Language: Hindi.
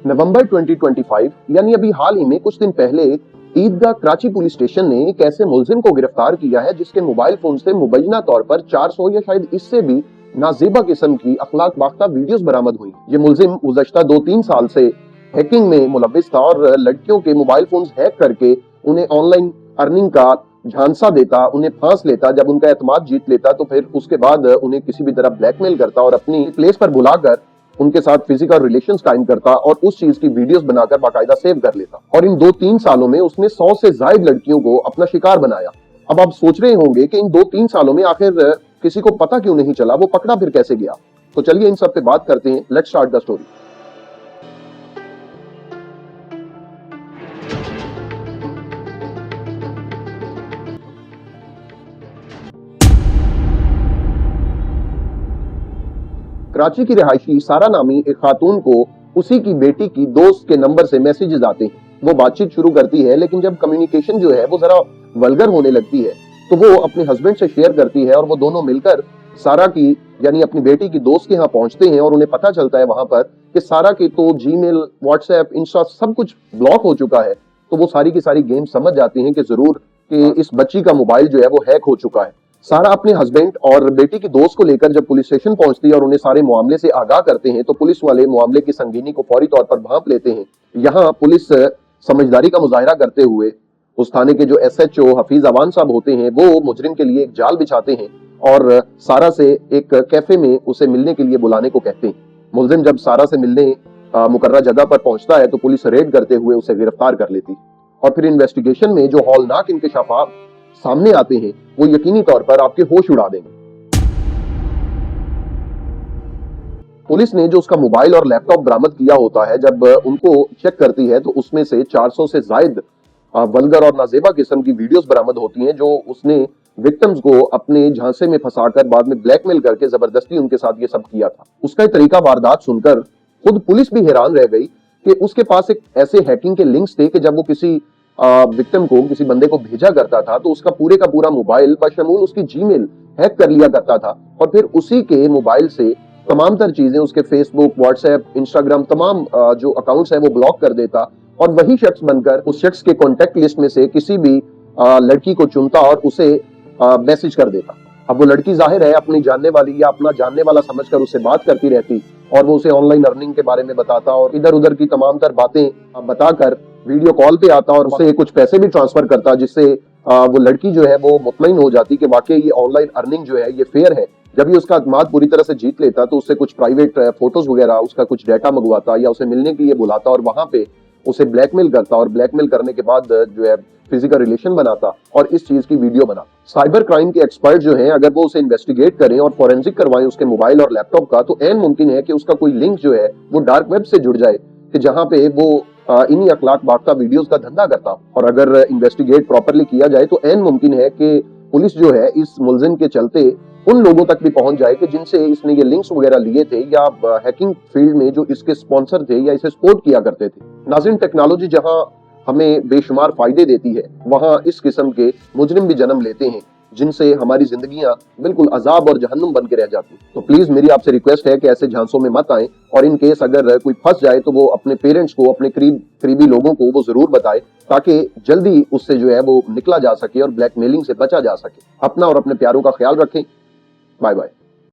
नवंबर 2025 यानी अभी हाल ही में कुछ दिन पहले ईदगाह कराची पुलिस स्टेशन ने एक ऐसे मुलजिम को गिरफ्तार किया है जिसके मोबाइल फोन से मुबैना तौर पर 400 या शायद इससे भी नाजेबा किस्म की अखलाक बाख्ता वीडियोस बरामद हुई। ये मुलजिम गुज़श्ता 2-3 साल से हैकिंग में मुलव्विस था और लड़कियों के मोबाइल फोन हैक करके उन्हें ऑनलाइन अर्निंग का झांसा देता, उन्हें फांस लेता, जब उनका एतमाद जीत लेता तो फिर उसके बाद उन्हें किसी भी तरह ब्लैकमेल करता और अपनी प्लेस पर बुलाकर उनके साथ फिजिकल रिलेशंस कायम करता और उस चीज की वीडियोस बनाकर बाकायदा सेव कर लेता। और इन 2-3 सालों में उसने 100 से ज्यादा लड़कियों को अपना शिकार बनाया। अब आप सोच रहे होंगे कि इन 2-3 सालों में आखिर किसी को पता क्यों नहीं चला, वो पकड़ा फिर कैसे गया। तो चलिए इन सब पे बात करते हैं। Let's start the story. Karachi की रिहायशी सारा नामी एक खातून को उसी की बेटी की दोस्त के नंबर से मैसेजेस आते हैं। वो बातचीत शुरू करती है, लेकिन जब कम्युनिकेशन जो है वो जरा वल्गर होने लगती है तो वो अपने हस्बैंड से शेयर करती है और वो दोनों मिलकर सारा की यानी अपनी बेटी की दोस्त के यहाँ पहुंचते हैं और उन्हें पता चलता है वहां पर कि सारा की तो जीमेल, व्हाट्सएप, इंस्टा सब कुछ ब्लॉक हो चुका है। तो वो सारी की सारी गेम समझ जाती हैं कि जरूर कि इस बच्ची का मोबाइल जो है वो हैक हो चुका है। सारा अपने हस्बैंड और बेटी की दोस्त को लेकर जब पुलिस स्टेशन पहुंचती है और उन्हें सारे मामले से आगाह करते हैं तो पुलिस वाले मामले की संगीनी को फौरी तौर पर भांप लेते हैं। यहाँ पुलिस समझदारी का मुजाहिरा करते हुए उस थाने के जो SHO हफीज अवान साहब होते हैं वो मुजरिम के लिए एक जाल बिछाते हैं और सारा से एक कैफे में उसे मिलने के लिए बुलाने को कहते हैं। मुलजिम जब सारा से मिलने मुकर्रर जगह पर पहुंचता है तो पुलिस रेड करते हुए उसे गिरफ्तार कर लेती और फिर इन्वेस्टिगेशन में जो हौलनाक इंकशाफात सामने आते हैं वो यकीनी तौर पर आपके होश उड़ा देंगे। पुलिस ने जो उसका मोबाइल और लैपटॉप बरामद किया होता है, जब उनको चेक करती है तो उसमें से 400 से ज्यादा वल्गर और नाजेबा किस्म की वीडियोस बरामद होती हैं जो उसने विक्टिम्स को अपने झांसे में फंसाकर बाद में ब्लैकमेल करके जबरदस्ती उनके साथ ये सब किया था। उसका तरीका वारदात सुनकर खुद पुलिस भी हैरान रह गई कि उसके पास एक ऐसे हैकिंग के लिंक्स थे कि जब वो किसी विक्टिम को, किसी बंदे को भेजा करता था तो उसका पूरे का पूरा मोबाइल बशमूल उसकी जीमेल हैक कर लिया करता था और फिर उसी के मोबाइल से तमाम तर चीजें, उसके फेसबुक, व्हाट्सएप, इंस्टाग्राम तमाम जो अकाउंट्स है वो ब्लॉक कर देता और वही शख्स बनकर उस शख्स के कॉन्टेक्ट लिस्ट में से किसी भी लड़की को चुनता और उसे मैसेज कर देता। अब वो लड़की जाहिर है अपनी जानने वाली या अपना जानने वाला समझकर उससे बात करती रहती और वो उसे ऑनलाइन अर्निंग के बारे में बताता और इधर उधर की तमाम तर बातें बताकर वीडियो कॉल पे आता और उससे कुछ पैसे भी ट्रांसफर करता, जिससे वो लड़की जो है वो मुतमईन हो जाती कि वाकई ये ऑनलाइन अर्निंग जो है ये फेयर है। जब ये उसका अतमाद पूरी तरह से जीत लेता तो उससे कुछ प्राइवेट फोटोज वगैरह, उसका कुछ डाटा मंगवाता या उसे मिलने के लिए बुलाता और वहां पे उसे ब्लैकमेल करता और ब्लैकमेल करने के बाद जो है फिजिकल रिलेशन बनाता और इस चीज की वीडियो बनाता। साइबर क्राइम के एक्सपर्ट जो हैं अगर वो उसे इन्वेस्टिगेट करें और फोरेंसिक करवाएं उसके मोबाइल और लैपटॉप का तो ऐन मुमकिन है कि उसका कोई लिंक जो है वो डार्क वेब से जुड़ जाए कि जहां पे वो इन्हीं अखलाक बाख्ता वीडियोस का धंधा करता। और अगर इन्वेस्टिगेट प्रॉपरली किया जाए तो ऐन मुमकिन है कि पुलिस जो है इस मुलजिम के चलते उन लोगों तक भी पहुंच जाए कि जिनसे इसने ये लिंक्स वगैरह लिए थे या हैकिंग फील्ड में जो इसके स्पॉन्सर थे या इसे सपोर्ट किया करते थे। नाज़रीन, टेक्नोलॉजी जहां हमें बेशुमार फायदे देती है वहां इस किस्म के मुजरिम भी जन्म लेते हैं जिनसे हमारी जिंदगियां बिल्कुल अजाब और जहन्नुम बन के रह जाती। तो प्लीज मेरी आपसे रिक्वेस्ट है कि ऐसे झांसों में मत आए और इन केस अगर कोई फंस जाए तो वो अपने पेरेंट्स को, अपने करीबी लोगों को वो जरूर बताए ताकि जल्दी उससे जो है वो निकला जा सके और ब्लैकमेलिंग से बचा जा सके। अपना और अपने प्यारों का ख्याल रखें। Bye bye.